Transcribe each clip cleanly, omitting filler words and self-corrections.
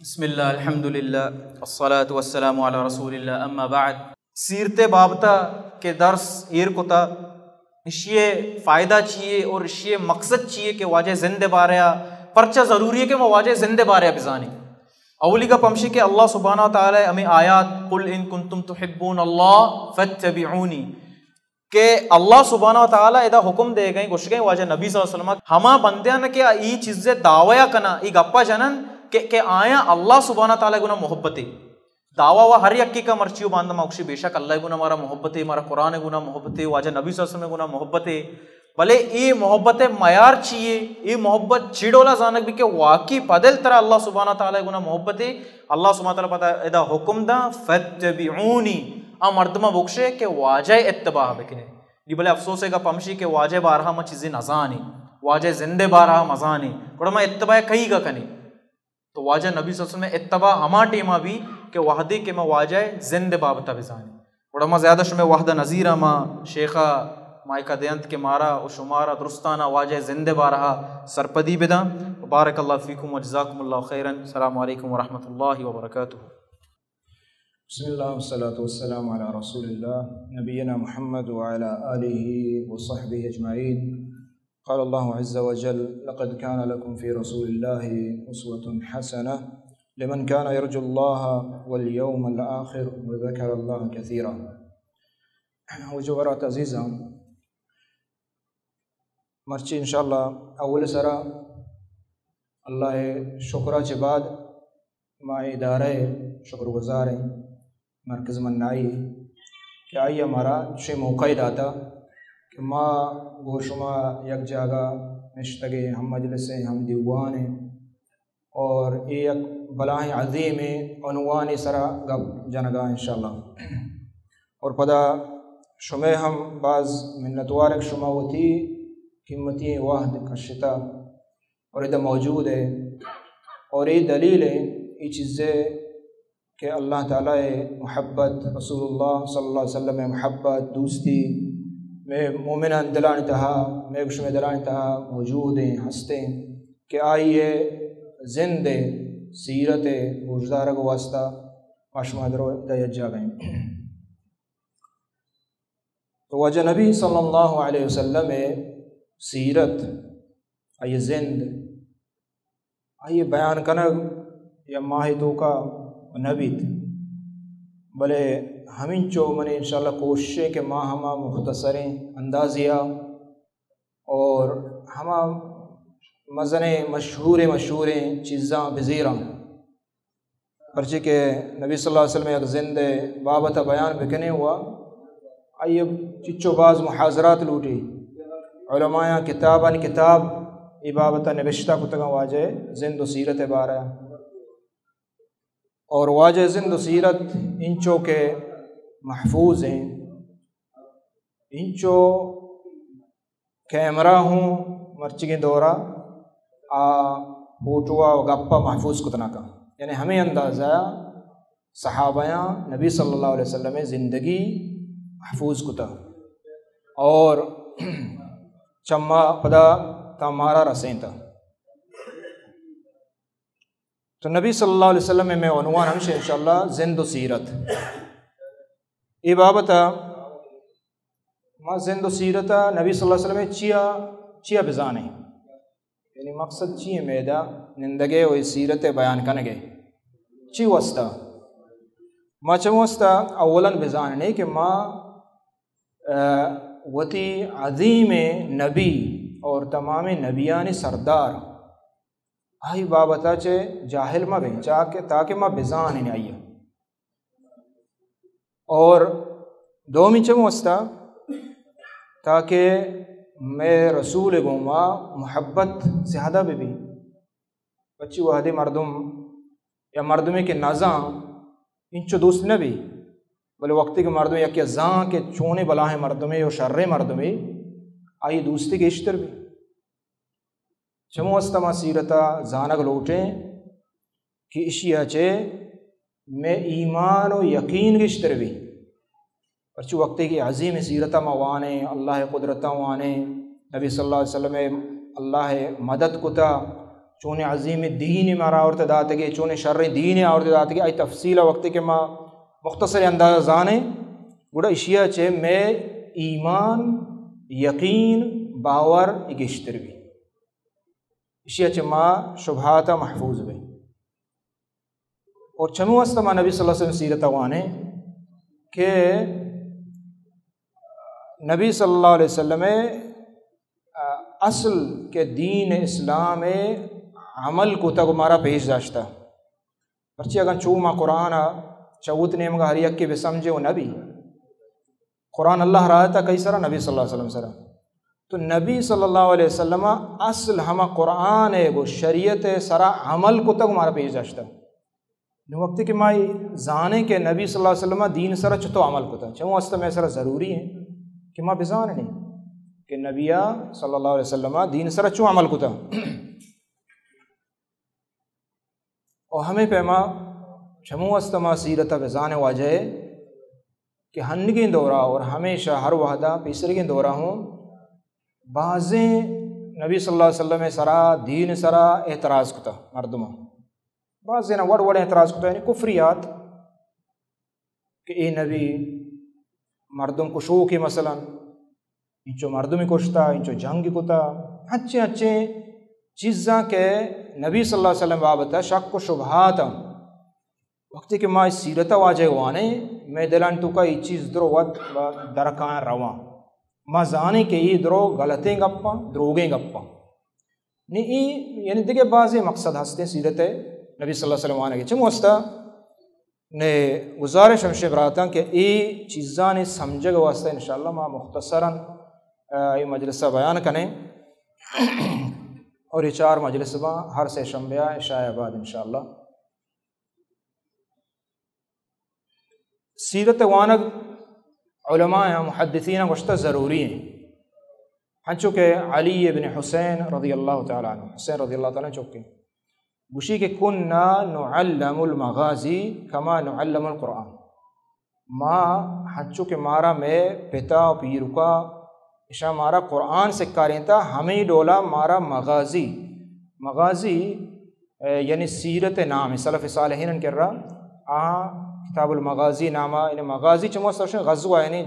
بسم اللہ الحمد للہ الصلاۃ والسلام علی رسول اللہ اما بعد. سیرت بابتا کے درس ایر کتا اشیے فائدہ چیئے اور اشیے مقصد چیئے کہ واجہ زندہ باریا پرچہ ضروری ہے کہ وہ واجہ زندہ باریا بزانی. اولی کا پمشی کہ اللہ سبحانہ و تعالی ہمیں آیات قل ان کنتم تحبون اللہ فاتبعونی کہ اللہ سبحانہ و تعالی ادا حکم دے گئیں گوش گئیں واجہ نبی صلی اللہ علیہ وسلم ہما بندیاں کہ ای چیزیں دعویٰ کنا ای گپا جنن کہ آیا اللہ سبحانہ تعالیٰ گنا محبت دعویٰ و ہر یکی کا مرچیو باندھا ماکشی بے شک اللہ گنا ہمارا محبت مارا قرآن گنا محبت واجہ نبی صلی اللہ علیہ وسلم گنا محبت بلے ای محبت معیار چیئے ای محبت چیڑولا زانک بھی کہ واقعی پدل طرح اللہ سبحانہ تعالیٰ گنا محبت اللہ سبحانہ تعالیٰ پتا ادا حکم دا فاتبعونی مردمہ بکشے کہ واجہ اتباع بکنے. یہ بلے افسوس ہے کہ پمشی کہ واجہ بارہا ما چیزیں نزانی واجہ زندے بارہا مزانی کڑا ما اتباع کئی گا کنی تو واجہ نبی صلی اللہ علیہ وسلم اتباع ہما ٹیمہ بھی کہ وحدی کے ما واجہ زندے بابتا بزانی کڑا ما زیادہ شمی وحدہ نظیرہ ما شیخہ مائکہ دیانت کے مارا و شمارا درستانہ واجہ زندے بارہا سرپدی بدا. بارک اللہ فیکم و جزاکم اللہ خیرا. السلام علیکم ورحمۃ اللہ وبرکاتہ. بسم اللہ والصلاة والسلام علی رسول اللہ نبینا محمد وعلى آلہ وصحبہ اجمعین. قال اللہ عز وجل لقد كان لكم في رسول اللہ اسوة حسنة لمن كان يرجو اللہ واليوم الآخر وذكر اللہ كثیرا. وجورات عزیزہ مرچی انشاءاللہ اول سرا اللہ شکرہ چے بعد ما ادارہ شکر گزار ہیں مرکز منائی کہ آئی ہمارا چھ موقع داتا کہ ما گو شما یک جاگہ نشتگے ہم مجلس ہیں ہم دیوان ہیں اور ایک بلاہ عظیم عنوان سرا گب جنگا انشاءاللہ. اور پدا شمع ہم بعض منتوارک شما ہوتی قیمتی واحد کشتا اور ادھا موجود ہے اور یہ دلیل ہے یہ چیزیں کہ اللہ تعالیٰ محبت رسول اللہ صلی اللہ علیہ وسلم محبت دوستی میں مومنان دلان تہا میں گشم دلان تہا موجود ہیں ہستے ہیں کہ آئیے زند سیرت گزدارہ کو واسطہ معشمہ درو دیت جا گئیں. تو وجہ نبی صلی اللہ علیہ وسلم سیرت آئیے زند آئیے بیان کنگ یا ماہی تو کا نبیت بلے ہمیں چو منی انشاءاللہ کوششیں کہ ماں ہما مختصریں اندازیہ اور ہما مزنیں مشہوریں چیزاں بزیراں پرچہ کہ نبی صلی اللہ علیہ وسلم ایک زندے بابتا بیان بکنے ہوا آئیے چچو بعض محاضرات لوٹی علماء کتاباً کتاب بابتا نبشتہ کتگا واجہ زند و سیرت بارہ اور واجہ زند و سیرت انچو کے محفوظ ہیں انچو کیمرہ ہوں مرچگی دورہ فوٹوا و گپا محفوظ کتنا کا یعنی ہمیں اندازہ صحابیاں نبی صلی اللہ علیہ وسلم زندگی محفوظ کتا اور چما پدا تمہارا رسیں تھا. تو نبی صلی اللہ علیہ وسلم میں عنوان ہمشہ انشاءاللہ زند و سیرت ای بابتا ما زند و سیرتا نبی صلی اللہ علیہ وسلم چیا بزانے یعنی مقصد چیئے میدہ نندگے و سیرت بیان کنگے چی وستا ما چم وستا اولاً بزانے کہ ما وتی عظیم نبی اور تمام نبیان سردار آئی بابتا چے جاہل ما بین تاکہ ما بزان ہی آئیے اور دومی چم وستا تاکہ میں رسول گوما محبت زیادہ بھی بچی وحدی مردم یا مردمی کے نازاں انچو دوست نبی بلے وقتی کے مردمی یا کہ زاں کے چونے بلاہیں مردمی اور شر مردمی آئی دوستی کے اشتر بھی چمو استما سیرتا زانگ لوٹیں کہ اشیاء چے میں ایمان و یقین کے اشتر بھی پرچو وقتی کی عظیم سیرتا موانے اللہ قدرتا وانے نبی صلی اللہ علیہ وسلم اللہ مدد کتا چون عظیم دین مارا اور داتگی چون شر دین اور داتگی ای تفصیل وقت کے ما مختصر انداز زانے گوڑا اشیاء چے میں ایمان یقین باور اگشتر بھی اشیاء چے ما شبہاتا محفوظ بھی اور چمو استما نبی صلی اللہ علیہ وسلم سیرت وانے کہ نبی صلی اللہ علیہ وسلم اصل کے دین اسلام عمل کو تک مارا پیش داشتا پرچی اگر چوما قرآن چوت نیم کا ہر یک کے بھی سمجھے وہ نبی قرآن اللہ رہا تھا کئی سرا نبی صلی اللہ علیہ وسلم سرا تو نبی صلی اللہ علیہ وسلم اصل ہما قرآن وہ شریعت سرا عمل کو تک مارا پیش داشتا وقت کہ مائی زانے کے نبی صلی اللہ علیہ وسلم دین سرا چھتو عمل کو تھا چمو است میں سرا ضروری ہے کہ ماں بزان نہیں کہ نبی صلی اللہ علیہ وسلم دین سرا چو عمل کو تھا اور ہمیں پیما چمو استما سیرت بزان واجہ کہ ہنگیں دورہ اور ہمیشہ ہر وحدہ پیسرگیں دورہ ہوں بعضیں نبی صلی اللہ علیہ وسلم سرا دین سرا اعتراض کو تھا مردمہ بعضیں وڑ وڑ اعتراض کو تھا یعنی کفریات کہ اے نبی مردم کو شو کی مثلا انچو مردمی کشتا انچو جنگی کتا اچھے اچھے چیزاں کے نبی صلی اللہ علیہ وسلم بابتا شک و شبہاتا وقتی کہ ماں سیرتا واجہ وانے میں دلان تو کا یہ چیز درو ود درکان روان ماں زانے کے یہ درو غلطیں گپا دروگیں گپا یعنی دیکھے بعضی مقصد ہستے سیرت نبی صلی اللہ علیہ وسلم وانے کے چمو ہستا نے گزارش ہمشہ براتا کہ یہ چیزاں نے سمجھے گا واسطہ انشاءاللہ ماں مختصراً یہ مجلسہ بیان کریں اور یہ 4 مجلسہ ہر سے شنبہ عشاء بعد انشاءاللہ سیرت وانگ علماء محدثین گوشتہ ضروری ہیں ہنچو کہ علی بن حسین رضی اللہ تعالیٰ عنہ حسین رضی اللہ تعالیٰ عنہ چوکے گوشی کہ کننا نعلم المغازی کما نعلم القرآن ما ہنچو کہ مارا میں پتا و پیرکا اشا مارا قرآن سکاریں تھا ہمیں ڈولا مارا مغازی یعنی سیرت نام سلف صالحین کر رہا کتاب المغازی نامہ یعنی مغازی چمو سوشن غزوہ یعنی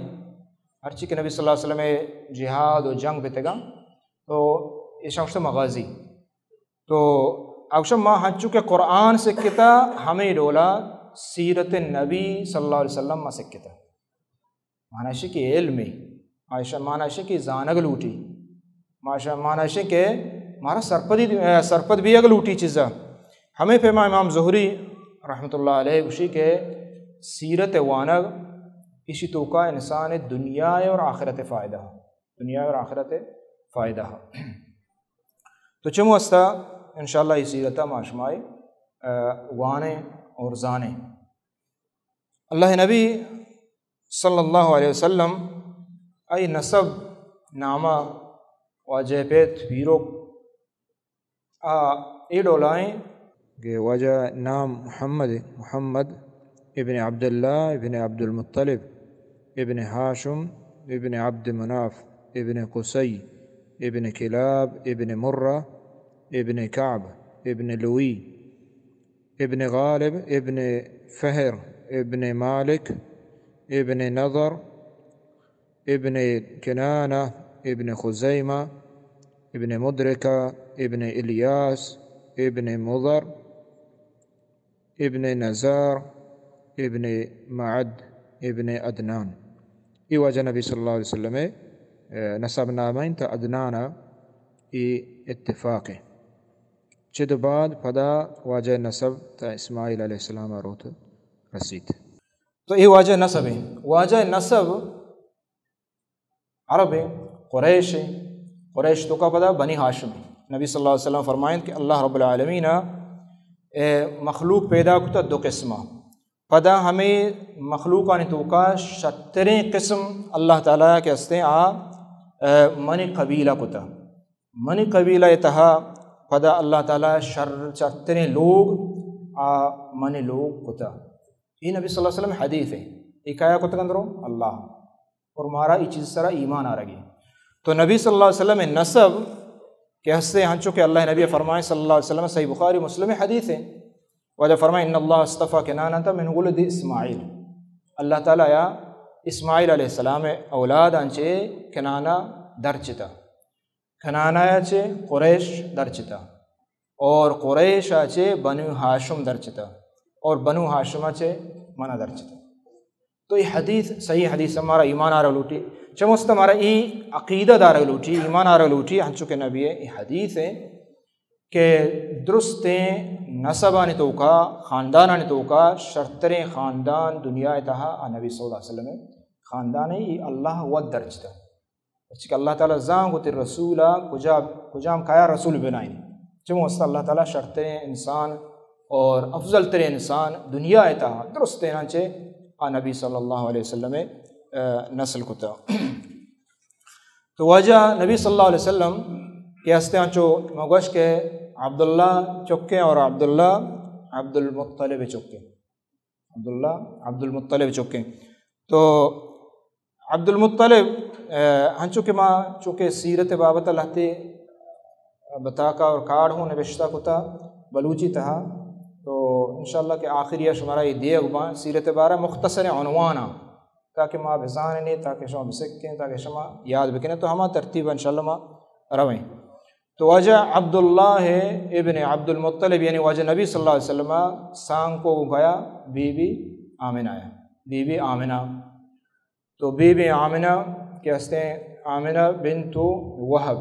ہر چیز کہ نبی صلی اللہ علیہ وسلم جہاد و جنگ بیتے گا تو اشا مشتا مغازی تو اوشا ما ہنچو کہ قرآن سکتا ہمیں ڈولا سیرت نبی صلی اللہ علیہ وسلم ما سکتا معنی کہ علم عائشہ معنی کہ زانگ لوٹی معنی کہ مارا سرپد بھی اگر لوٹی چیزا ہمیں پیما امام زہری رحمۃ اللہ علیہ گوشی کہ سیرت وانگ اسی تو کا انسان دنیا اور آخرت فائدہ تو چمو استا انشاءاللہ یہ سیرتہ معاشمائے وانے اور زانے اللہ نبی صلی اللہ علیہ وسلم ای نسب نامہ واجہ پیت پیروک اے ڈولائیں کہ واجہ نام محمد ابن عبداللہ ابن عبد المطلب ابن ہاشم ابن عبد مناف ابن قصی ابن کلاب ابن مرہ ابن کعب ابن لوی ابن غالب ابن فہر ابن مالک ابن نضر ابن کنانہ ابن خزیمہ ابن مدرکہ ابن الیاس ابن مضر ابن نزار ابن معد ابن عدنان یہ وجہ نبی صلی اللہ علیہ وسلم نسب نامین تا عدنانا یہ اتفاق ہے چد بعد پدا واجہ نسب تا اسماعیل علیہ السلام روت رسید تو یہ واجہ نسب ہے واجہ نسب عرب ہے قریش تو کا پدا بنی ہاشم ہے نبی صلی اللہ علیہ وسلم فرمائیں کہ اللہ رب العالمین مخلوق پیدا کتا 2 قسمہ پدا ہمیں مخلوقانی تو کا 70 قسم اللہ تعالیٰ کے ہستے منی قبیلہ کتا منی قبیلہ اتہا پدا اللہ تعالیٰ 70 لوگ منی لوگ کتا یہ نبی صلی اللہ علیہ وسلم حدیث ہے یہ کہا کتا کندرو اللہ اور مارا یہ چیز سرا ایمان آ رہی تو نبی صلی اللہ علیہ وسلم نسب کہ ہستے ہنچو کہ اللہ نبی فرمائے صلی اللہ علیہ وسلم صحیح بخاری مسلم حدیث ہے وجہ فرمائے ان اللہ اصطفیٰ کنانہ من ولد اسماعیل اللہ تعالیٰ یا اسماعیل علیہ السلام اولاد انچے کنانہ درچتا کنانہ چے قریش درچتا اور قریش چے بنو ہاشم درچتا اور بنو ہاشم چے منع درچتا. تو یہ حدیث صحیح حدیث ہمارا ایمان آ رہا لوٹی چمست ہمارا یہ عقیدہ دار لوٹی ایمان آ رہا لوٹی ہنچو کے نبی یہ حدیث ہے کہ درست نسبانی توکا خاندانانی توکا شرطریں خاندان دنیا تہا نبی صلی اللہ علیہ وسلم خاندان یہ اللہ ود درجتا کہ اللہ تعالیٰ زان کو تر رسولہ کجام کایا رسول بنائیں چمست اللہ تعالیٰ شرطریں انسان اور افضل تر انسان دنیا تہا درست نانچے نبی صلی اللہ علیہ وسلم نسل کتا. تو وجہ نبی صلی اللہ علیہ وسلم کے ہستیاں چو مگوش کے عبداللہ چکے اور عبداللہ عبد المطلب چکے عبداللہ عبد المطلب چکے. تو عبد المطلب ہنچو کہ ماں چونکہ سیرت بابت اللہ تے بتاکا اور کارڈ ہوں نوشتہ کتا بلوچی تہا تو انشاءاللہ کہ آخریہ شمارا یہ دیگ بان سیرت بارہ مختصر عنوانا تاکہ ماں بزان نہیں تاکہ شما بسکیں تاکہ شما یاد بکنے تو ہما ترتیب انشاءاللہ ماں رویں. تو وجہ عبداللہ ابن عبد المطلب یعنی وجہ نبی صلی اللہ علیہ وسلم سانگ کو گیا بی بی آمنہ ہے بی بی آمنہ. تو بی بی آمنہ کے ہستے ہیں آمنہ بنت وہب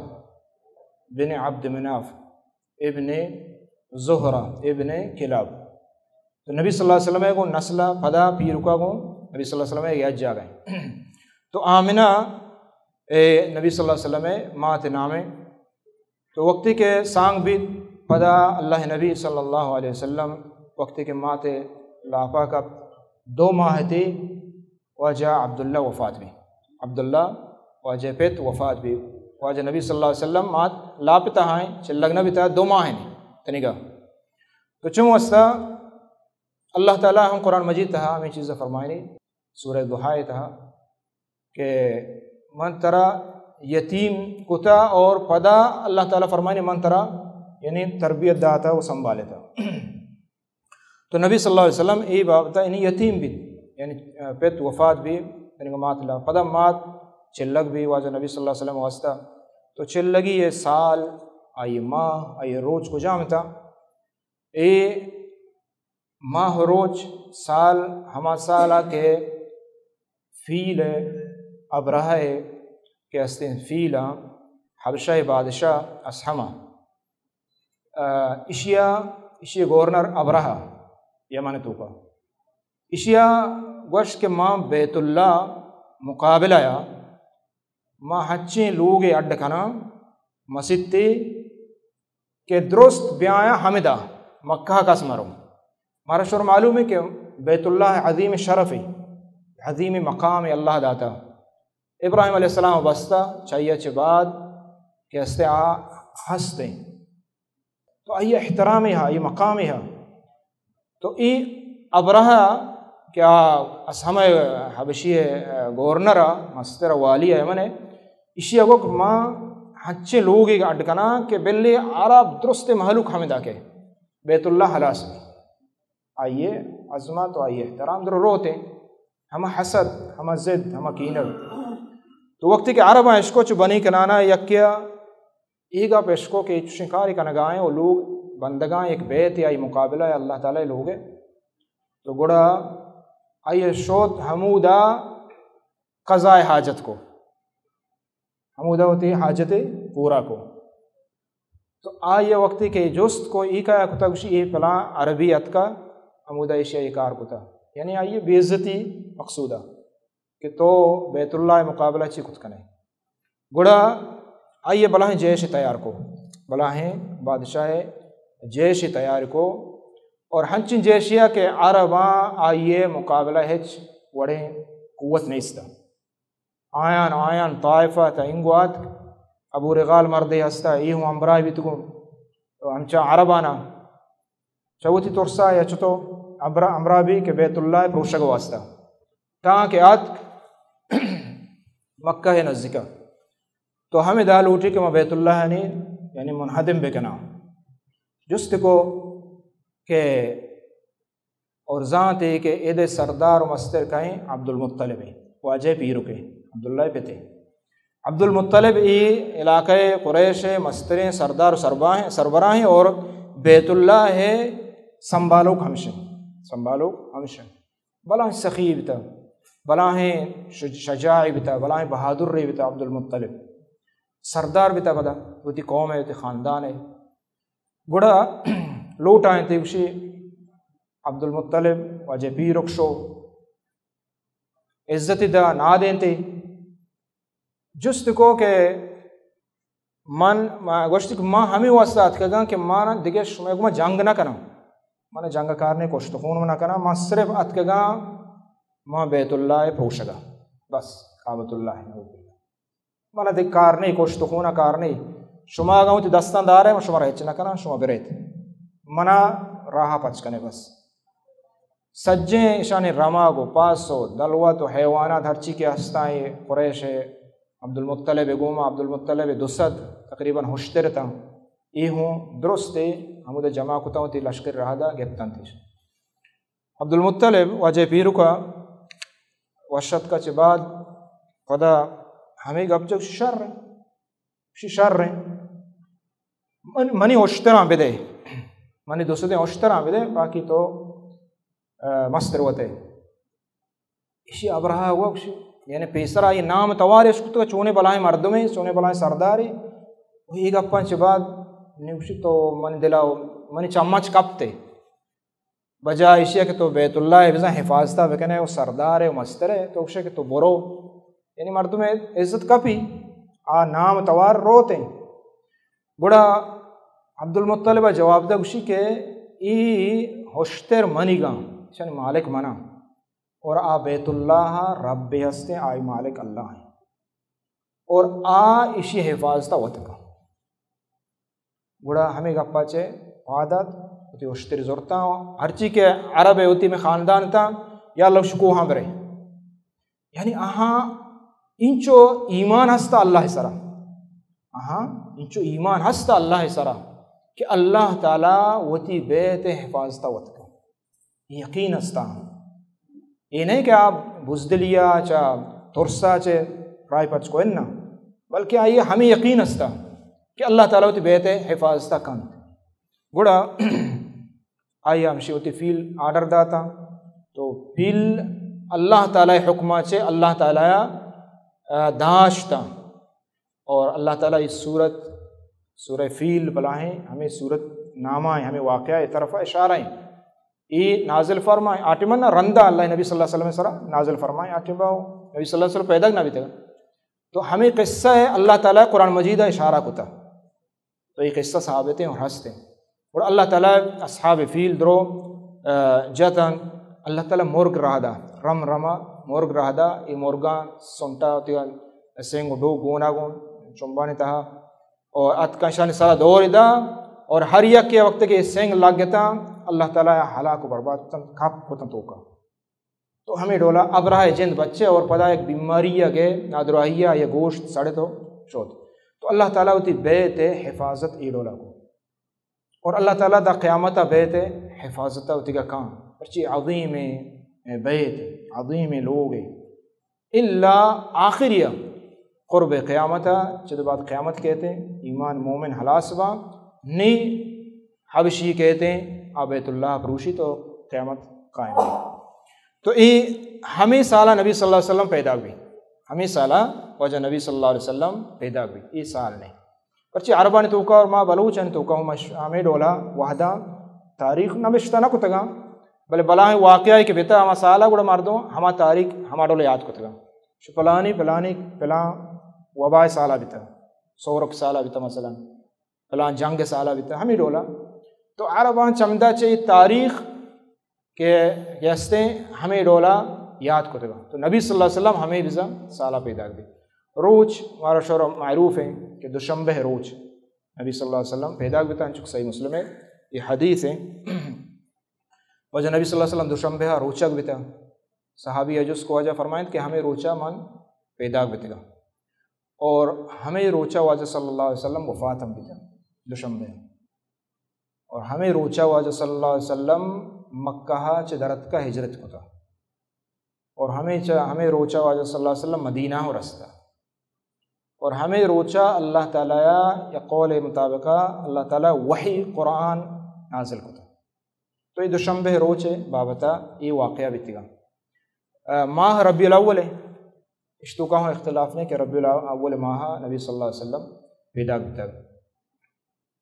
بن عبد مناف ابن زہرہ ابن کلاب. تو نبی صلی اللہ علیہ وسلم کو نسلہ پدا پیرکا کو نبی صلی اللہ علیہ وسلم یاد جا گئے. تو آمنہ نبی صلی اللہ علیہ وسلم مات نامے. تو وقتی کے سانگ بھی پدا اللہ نبی صلی اللہ علیہ وسلم وقتی کے مات لاپا کا 2 ماہ تھی وجہ عبداللہ وفات بھی عبداللہ وجہ پیت وفات بھی وجہ نبی صلی اللہ علیہ وسلم مات لاپتا ہیں چل لگنا بھی تھا 2 ماہ نہیں تنگا. تو چون واسطہ اللہ تعالیٰ ہم قرآن مجید تہا ہمیں چیزیں فرمائیں سورہ دحائے تہا کہ من ترا یتیم کتا اور پدا اللہ تعالیٰ فرمائیں من ترا یعنی تربیت داتا وہ سنبھالے تھا. تو نبی صلی اللہ علیہ وسلم یہ بابتا یعنی یتیم بھی یعنی پیت وفات بھی یعنی مات اللہ پدا مات چلگ بھی واجہ نبی صلی اللہ علیہ وسلم واسطہ. تو چلگی یہ سال آئی ماہ آئی روز کو جامتا اے ماہ روز سال ہما سالہ کے فیل ابرہ کے ہستے فیلہ حبشہ بادشاہ اسحمہ اشیا گورنر ابرہ یمن تو کا اشیا گوش کے ماں بیت اللہ مقابلہ یا ماں ہچیں لوگ اڈ کنا مسجد تے کہ درست بیایا حمدہ مکہ کا سمروں ہمارا شور معلوم ہے کہ بیت اللہ عظیم شرف ہے عظیم مقام اللہ داتا. ابراہیم علیہ السلام بستا چاہیے چھ بعد کہ ہستے ہستے تو آئی احترام ہے یہ مقام ہے. تو ای ابرہ کیا اسحمہ حبشی گورنر مستر والی ہے منے اسی اگو ماں ہچے لوگ اڈکنا کہ بلی عرب درست محلوق حمدہ کے بیت اللہ حلاس میں آئیے عظمت تو آئیے احترام در روتے ہم حسد ہم زد ہم کینر. تو وقتی کہ عرب عشقو چو بنی کنانا یکیا ایگا پہ عشقو کے شکاری کنگائیں وہ لوگ بندگاں ایک بیت یا مقابلہ ہے اللہ تعالیٰ لوگ. تو گڑا آئیے شوت حمودہ قضاء حاجت کو حمودہ ہوتی ہے حاجت پورا کو. تو آئیے وقتی کہ جست کو ای کا کتا کشی یہ پلاں عربیت کا حمودہ اشیاء اکار کتا یعنی آئیے بے عزتی مقصودہ کہ تو بیت اللہ مقابلہ چی کت کنے. گڑا آئیے بلاہیں جیش تیار کو بلاہیں بادشاہ جیش تیار کو اور ہنچن جیشیا کہ عرباں آئیے مقابلہ ہچ وڑے قوت نہیں ستا آیان طائفہ تا انگوات ابو رغال مردے ہستا ای ہوں امبرائی بھی تکو ہمچا عربانا چوتی ترسا یا چھتو امبرا بھی کہ بیت اللہ پروشک واسطہ تاں کہ آت مکہ ہے نزدیکا. تو ہمیں دال اٹھی کہ میں بیت اللہ نہیں یعنی منہدم بکنا جست کو کہ اور ذات ہے کہ عید سردار و مستر کہیں عبد المطلب واجہ پیرو کے عبداللہ پتے عبد المطلب ای علاقۂ قریش مستریں سردار و سربراہیں اور بیت اللہ ہے سنبھالوک ہمشن بلا سخی بتا بلا شجاع بتا بلا بہادر ری بتا عبد المطلب سردار بتا بدا وہ تی قوم ہے وہ تی خاندان ہے گڑا لوٹ آئیں تھے اسی عبد المطلب واجہ پیر رکشو عزت دا نا دیں تھے جست کو کہ من گوشت کہ ماں ہمیں واسطات کہاں کہ ماں دیکھے شما کو میں جنگ نہ کرنا ماں جنگ کارنے کوشت خون نہ کرنا ماں صرف اتکگاں ماں بیت اللہ پروشگا بس کعبۃ اللہ مانا دیکھ کارنے کوشت خون کارنے شما گاؤں تی دستان دار ہے شما رہچ نہ کرنا شما بریت منا راہ پچ کنے بس سجیں شانی رما گو پاسو دلوت و حیوانات ہر چی کے ہستائیں قریش ہے عبد المطلب گوما عبد المطلب دسد تقریباً ہوشتر تھا یہ ہوں درست ہم ادھر جمع کتا ہوں تی لشکر رہا دا گپتن تھی عبد المطلب واجہ پیرو کا وشت کا چباد خدا ہمیں گپ جب شر رہے منی ہوشتراں بدے منی دوسرے ہوشتراں بدے باقی تو مستر ہوتے اسی ابرہا ہوا کچھ یعنی پیسرا یہ نام توارے اس کو تو چونے بلائیں مردمیں چونے بلائیں سرداری وہی گپاں چباد نیوشی تو من دلاؤ منی چمچ کپتے بجائے اشیاء کہ تو بیت اللہ ہے بزا حفاظتہ بکنے وہ سردار ہے وہ مستر ہے تو اشیاء کہ تو برو یعنی مردمیں عزت کپی نام توار روتے گڑا عبد المطلب جواب دا گوشی کہ ای ہوشتر منی گا یعنی مالک منا اور بیت اللہ رب ہستے آئی مالک اللہ ہیں اور اشی حفاظتہ وطکا گڑا ہمیں گپا چے عادت ہوتی ہوشتر زورتا ہر چی کے عرب ہوتی میں خاندان تھا یا اللہ شکو ہاں برے یعنی انچو ایمان ہستا اللہ سرا انچو ایمان ہستا اللہ سرا کہ اللہ تعالیٰ وتی بیت حفاظتہ وطکا یقین ہستا یہ نہیں کہ آپ بزدلیا چاہ ترسا چے رائے پچ کو اننا بلکہ آئیے ہمیں یقین ہستا کہ اللہ تعالیٰ وتی بیت حفاظتہ کن گڑا آئیے ہمشی وتی فیل آرڈر داتا تو فیل اللہ تعالیٰ حکمہ چے اللہ تعالیٰ داشتا اور اللہ تعالیٰ اس سورہ فیل بلاہیں ہمیں سورت نامہ ہیں ہمیں واقعہ طرف اشارہ ہیں یہ نازل فرمائیں آٹمن رندہ اللہ نبی صلی اللہ علیہ وسلم سرا نازل فرمائیں آٹمہ نبی صلی اللہ علیہ وسلم پیدا نہ بھی تھا تو ہمیں قصہ ہے اللہ تعالیٰ قرآن مجیدہ اشارہ کو تھا تو یہ قصہ صحابتے ہیں اور ہنستے ہیں اور اللہ تعالیٰ اصحاب فیل درو جتن اللہ تعالیٰ مرگ رہا دا رما مرگ رہا دا یہ مرگان سنٹا ہوتی ہے سینگو ڈو گونا گون چنبانی تہا اور اتکشانی سارا دور دا اور ہر یک کے وقت کے سینگ لگ گتا اللہ تعالیٰ ہلاک و برباد کھاپ ہوتا توکا تو ہمیں ڈولا اب رہا ہے جند بچے اور پدا ایک بیماری یا گئے نادراہیہ یا گوشت سڑے تو شود تو اللہ تعالیٰ ہوتی بیت حفاظت ای ڈولا کو اور اللہ تعالیٰ دا قیامت بیت حفاظت ہوتی کا کام پرچی عظیم بیت عظیم لوگ اللہ آخریہ قرب قیامت جد بعد قیامت کہتے ہیں ایمان مومن حلاسبا نی حبشی کہتے ہیں بیت اللہ پروشی تو قیامت قائم ہے تو یہ ہمیں سالہ نبی صلی اللہ علیہ وسلم پیدا ہوئی ہمیں سالہ وجہ نبی صلی اللہ علیہ وسلم پیدا ہوئی یہ سال نہیں پرچی عربہ نے توکا اور ماں بلوچ نے توکا ہمیں ڈولا وحدہ تاریخ نبشتہ نہ کتگا بلے بلا واقعہ کہ بیتا ہما سالہ گوڑا مردوں ہما تاریخ ہما ڈولا یاد کتگا پلانی پلان وبا سالہ بیتا سورک سالہ بیتا مثلا پلان جنگ سالہ بیتا ہمیں ڈولا تو عربان چمدہ چاہیے تاریخ کے یستے ہمیں ڈولا یاد کتگا تو نبی صلی اللہ علیہ وسلم ہمیں بزا سالہ پیدا کر دی روچ ہمارا شعر معروف ہے کہ دوشنبہ روچ نبی صلی اللہ علیہ وسلم پیدا بیتا انچک صحیح مسلم ہے یہ حدیث ہے وجہ نبی صلی اللہ علیہ وسلم دوشنبہ روچک بیتا صحابی عجز کو وجہ فرمائیں کہ ہمیں روچہ من پیدا بیتا اور ہمیں روچہ واجہ صلی اللہ علیہ وسلم وفات ہم بیتا دوشنبه اور ہمیں روچا واجہ صلی اللہ علیہ وسلم مکہ چ درت کا ہجرت کتا اور ہمیں روچا واجہ صلی اللہ علیہ وسلم مدینہ ہو رستہ اور ہمیں روچا اللہ تعالیٰ یا قول مطابق اللہ تعالیٰ وحی قرآن نازل کتا تو یہ دوشنبہ روچے بابتا یہ واقعہ بیتگا ماہ ربیع الاول ہے اشتو کا ہوں اختلاف نہیں کہ ربیع الاول ماہ نبی صلی اللہ علیہ وسلم پیدا بیتا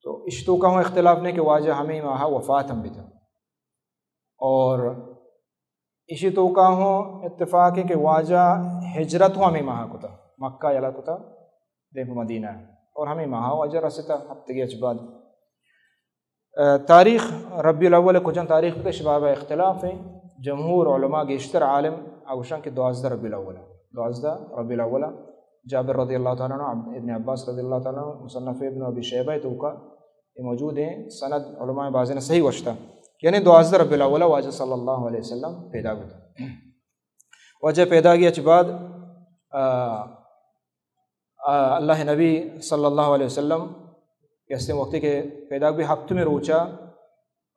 تو اشتو کا ہوں اختلاف نہیں کہ واجہ ہمیں ماہ وفات ہم بیتا اور اسی تو کا ہوں اتفاق ہے کہ واجہ ہجرت ہو ہمیں ماہ کتا مکہ یلا کتا دیکھ مدینہ ہے اور ہمیں ماہ واجہ رسیتا ہفتگی اچباد تاریخ ربیع الاول کچھ تاریخ کے شباب اختلاف ہیں جمہور علماء گیشتر عالم آگوشان کے 12 ربیع الاول 12 ربیع الاول جابر رضی اللہ تعالیٰ عنہ ابن عباس رضی اللہ تعالیٰ عنہ مصنف ابن ابی شیبہ تو کا یہ موجود ہیں سند علماء بعض نے صحیح وشتا یعنی 12 ربیع الاول واجہ صلی اللہ علیہ وسلم پیدا ہوتا واجہ پیدا گیا چ بعد اللہ نبی صلی اللہ علیہ وسلم کیسے وقت کے پیدا بھی ہفت میں روچا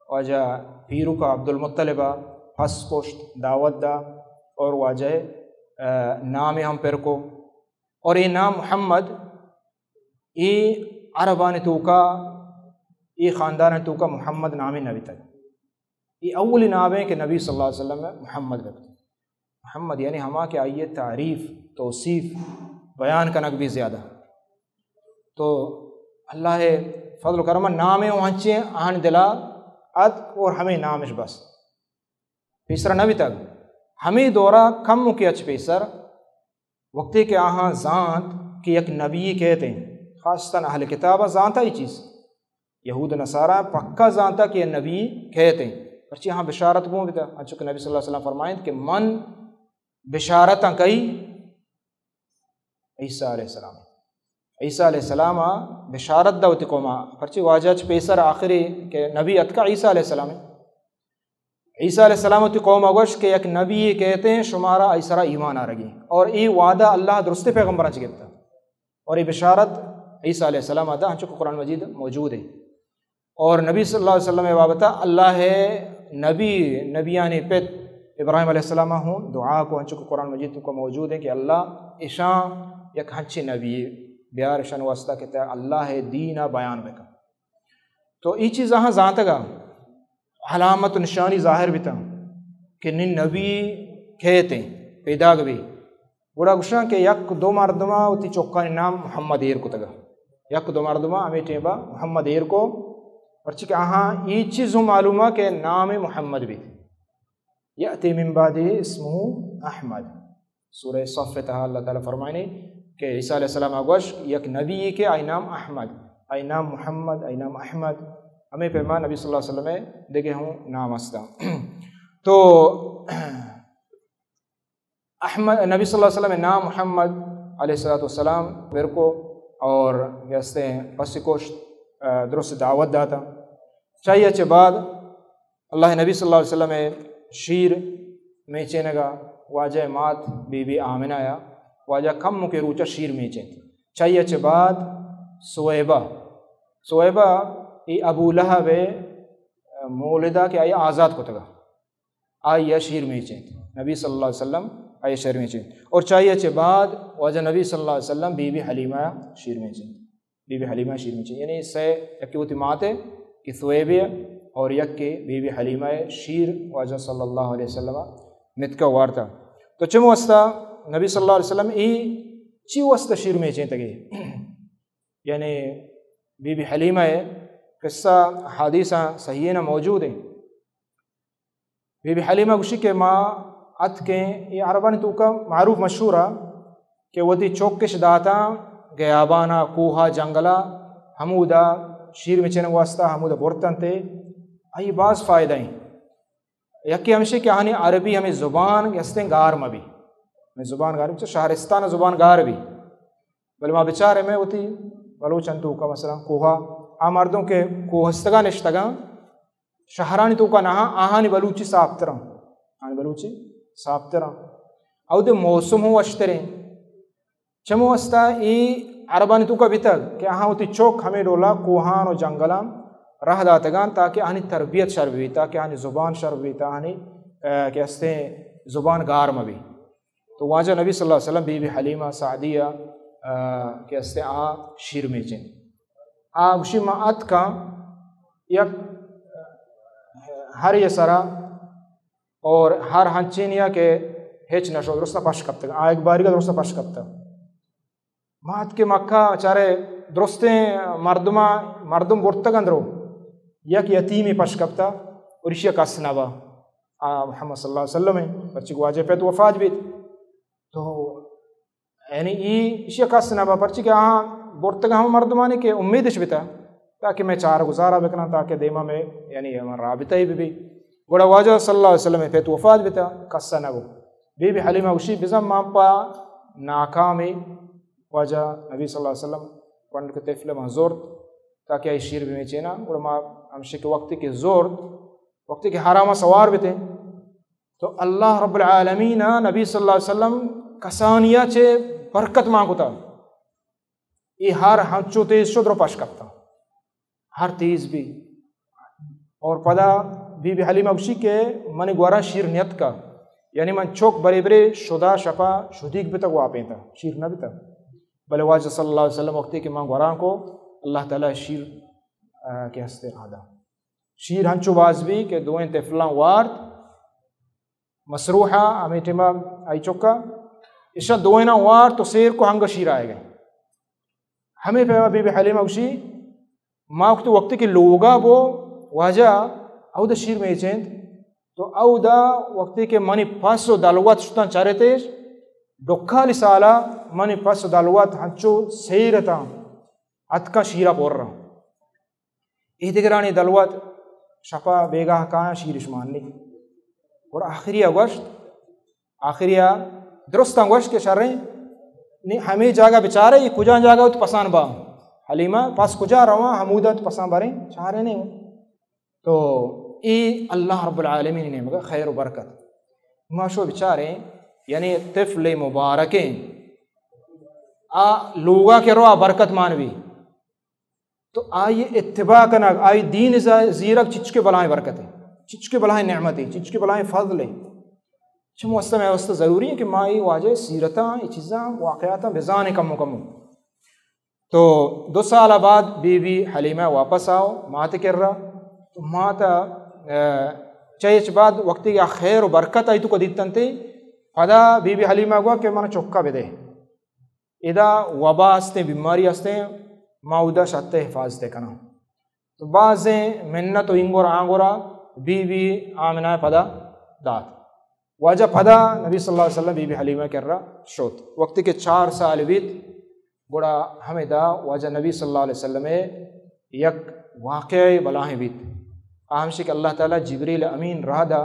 واجہ پیرو کا عبد المطلبہ پھس کوشت دعوت دا اور واجہ نام ہم پر کو اور یہ نام محمد یہ عربان تو کا یہ خاندان تو کا محمد نام نبی تک یہ اول نام ہے کہ نبی صلی اللہ علیہ وسلم میں محمد محمد یعنی ہما کے آئیے تعریف توصیف بیان کا نک بھی زیادہ تو اللہ فضل و کرم نام وہنچے آن دلا اد اور ہمیں نامش بس پیسر نبی تک ہمیں دورہ کم مکی اچ پیسر وقتی کہ آہاں زانت کہ یک نبی کہتے ہیں خاصتاً اہل کتابہ زانتا ہی چیز یہود نصارہ پکا زانتا کہ یہ نبی کہتے ہیں پرچہ ہاں بشارت بوں بھی تھا چونکہ نبی صلی اللہ علیہ وسلم فرمائیں کہ من بشارتاں کئی عیسیٰ علیہ السلام عیسیٰ علیہ السلام بشارت داوتی قوما پرچہ واجہ پیسر آخری کہ نبی اتکا عیسیٰ علیہ السلام عیسیٰ علیہ السلام تی قوم اگوش کہ یک نبی کہتے ہیں شمارا ایسرا ایمان آ رگی اور یہ وعدہ اللہ درست پیغمبران چکے گتا اور یہ بشارت عیسیٰ علیہ السلام آتا ہنچو قرآن مجید موجود ہے اور نبی صلی اللہ علیہ وسلم بابتا اللہ ہے نبیانی پیت ابراہیم علیہ السلام ہوں دعا کو ہنچو قرآن مجید کو موجود ہے کہ اللہ اشان یک ہنچی نبی بیار اشان واسطہ کہتا ہے اللہ ہے دینہ بیان بکا تو یہ چیز ہاں زانتا گا علامت و نشانی ظاہر بھی تھا کہ نبی کہتے ہیں پیدا گوی بڑا گشاں کہ یک دو مردمہ ہوتی چوکانی نام محمد ایر کو تگا یک دو مردمہ ہمیں ٹیبا محمد ایر کو پرچہ کہ آہاں یہ چیز معلومہ کہ نام محمد بھی تھی یأتی من بعد اسمہ احمد سورہ صف تہا اللہ تعالیٰ فرمائنے کہ عیسیٰ علیہ السلام آگوش یک نبی کے آئی نام احمد آئی نام محمد آئی نام احمد ہمیں پیمان نبی صلی اللہ علیہ وسلم دیکھے ہوں نام استا تو احمد نبی صلی اللہ علیہ وسلم نام محمد علیہ السلام برکو اور گیستے ہیں بس کوش درست دعوت داتا چاہیے اچھے بعد اللہ نبی صلی اللہ علیہ وسلم شیر میچے نگا واجہ مات بی بی آمنہ آیا واجہ کم مکے روچہ شیر میچے چاہیے اچھے بعد سویبہ یہ ابو لہب مولدہ کہ آئی آزاد کو تگا آئی یہ شیر میچے نبی صلی اللہ علیہ وسلم آئی شیر میچے اور چاہیے اچھے بعد واجہ نبی صلی اللہ علیہ وسلم بی بی حلیمہ شیر میچے بی بی حلیمہ شیر میچے یعنی اس سے یکی ہوتی ماتے کہ سویبہ اور یک کے بی بی حلیمہ شیر واجہ صلی اللہ علیہ وسلم متکا وارتا تو چمو استا نبی صلی اللہ علیہ وسلم ای چیو استا شیر میچے تگے یعنی بی بی حلیمہ قصہ حادثہ صحیحہ موجود ہیں بی بی حلیمہ گوشی کے ماں ات کے یہ عربانی تو کا معروف مشہورہ کہ وہ دی چوکش داتا گیابانا کوہا جنگلا حمودہ شیر میں چنے واسطہ حمودہ برتن تے آئی بعض فائدہ ہیں یکی ہمشہ کہ آنی عربی ہمیں زبان گستیں گار میں بھی ہمیں زبان گار میں شہرستان زبان گار بھی بل ماں بچارے میں ہوتی بلوچن تو کا مثلا کوہا مردوں کے کوہستگا نشتگا شہرانی تو کا نہا آہانی بلوچی ساپترم آہانی بلوچی ساپترم او دے موسم ہو اشتریں چمو استا ای عربانی تو کا بیتگ کہ ہاں ہوتی چوک ہمیں ڈولا کوہان و جنگلام راہ داتگان تاکہ آنی تربیت شرب بھی تاکہ آنی زبان شرب بھی تا آنی کہ ہستے زبان گار میں بھی. تو واجہ نبی صلی اللہ علیہ وسلم بی بی حلیمہ سعدیہ کہ ہستے شیر میں چین گوشی ما ات کا یک ہر یہ سرا اور ہر ہنچینیا کے ہیچ نشو درستہ پاش کب تک ایک باری کا درستہ پاش کب تک مات کے مکہ چارے درستے مردم برتگ اندرو یک یتیمی پاش کب تک اور اشیاء کا سنابا محمد صلی اللہ علیہ وسلم ہے پرچی کو واجہ پہ تو وفات بھی تو یعنی اشیاء کا سنابا پرچی کہ برتگ ہم مردمانے کے امیدش بھی تھا تاکہ میں چار گزارا بکنا تاکہ دیما میں یعنی ہمارا رابطہ ہی بھی گوڑا واجہ صلی اللہ علیہ وسلم پہ تو وفات بھی تھا قصہ نبو بی بی حلیمہ وشی بزم مامپا ناکامی واجہ نبی صلی اللہ علیہ وسلم پنڈ کے تفل محضور تاکہ آئی شیر بھی میں چینا گوڑا ما ہمشے کے وقت کے زور وقت کے حرامہ سوار بھی تھے تو اللہ رب العالمین نبی صلی اللہ علیہ وسلم کسانیہ چے برکت مانگو تھا یہ ہر ہنچو تیز شد رو پاش کرتا ہر تیز بھی اور پدا بی بی حلیمہ وشی کے منی گوارا شیر نیت کا یعنی من چوک برے برے شدہ شپا شدیق بھی تک واپیں تھا شیر نہ بھی تھا بلے واجہ صلی اللہ علیہ وسلم وقتی کہ من گواران کو اللہ تعالیٰ شیر کے ہستے آدھا شیر ہنچو باز بھی کہ دوئیں تفلان وارد مسروحہ امیٹیما آئی چوکا اشا دوئینا وارد تو سیر کو ہنگا شیر آئے گئے ہمیں پہ بی بی حلیمہ وشی ما وقتی کہ لوگا وہ واجہ او دا شیر میں چیند تو او دا وقتی کہ منی پاس و دلوات شتان چارے تیش ڈکھالی سالا منی پاس و دلوات ہنچو سیرتا اتکا شیرہ پور رہا ایدگرانی دلوات شپا بیگاہ کہاں شیرش ماننی اور آخری درست انگوشت کے شرعیں ہمیں جاگہ بچارے یہ کجا جاگہ تو پسان با حلیمہ پاس کجا رواں حمودہ تو پسان باریں چارے نہیں ہو تو ای اللہ رب العالمین نے مگا خیر و برکت ماشو بچارے یعنی طفل مبارکیں لوگا کے روا برکت مانوی تو آئی اتباع کنک آئی دین زیرک چچکے بلائیں برکتیں چچکے بلائیں نعمتیں چچکے بلائیں فضلیں چھ موسطہ میں وسطہ ضروری ہے کہ مائی واجہ سیرتاں یہ چیزاں واقعاتاں بزانے کم تو 2 سال بعد بی بی حلیمہ واپس آؤ مات کر رہا تو ماتا چیچ بعد وقتی یا خیر و برکت آئی تو کو دیتن تے پدا بی بی حلیمہ گوا کہ مانا چکا بدے ادا وبا ہستے بیماری ہستے ماؤدہ شتے حفاظتے کنا تو بعضیں منت و انگور آنگورا بی بی آمنہ پدا دات واجہ پدا نبی صلی اللہ علیہ وسلم بی بی حلیمہ کر رہا شوت وقتی کے 4 سال بیت گوڑا ہمیں دا واجہ نبی صلی اللہ علیہ وسلم یک واقعی بلاہیں بیت آہمشی کہ اللہ تعالیٰ جبریل امین رہا دا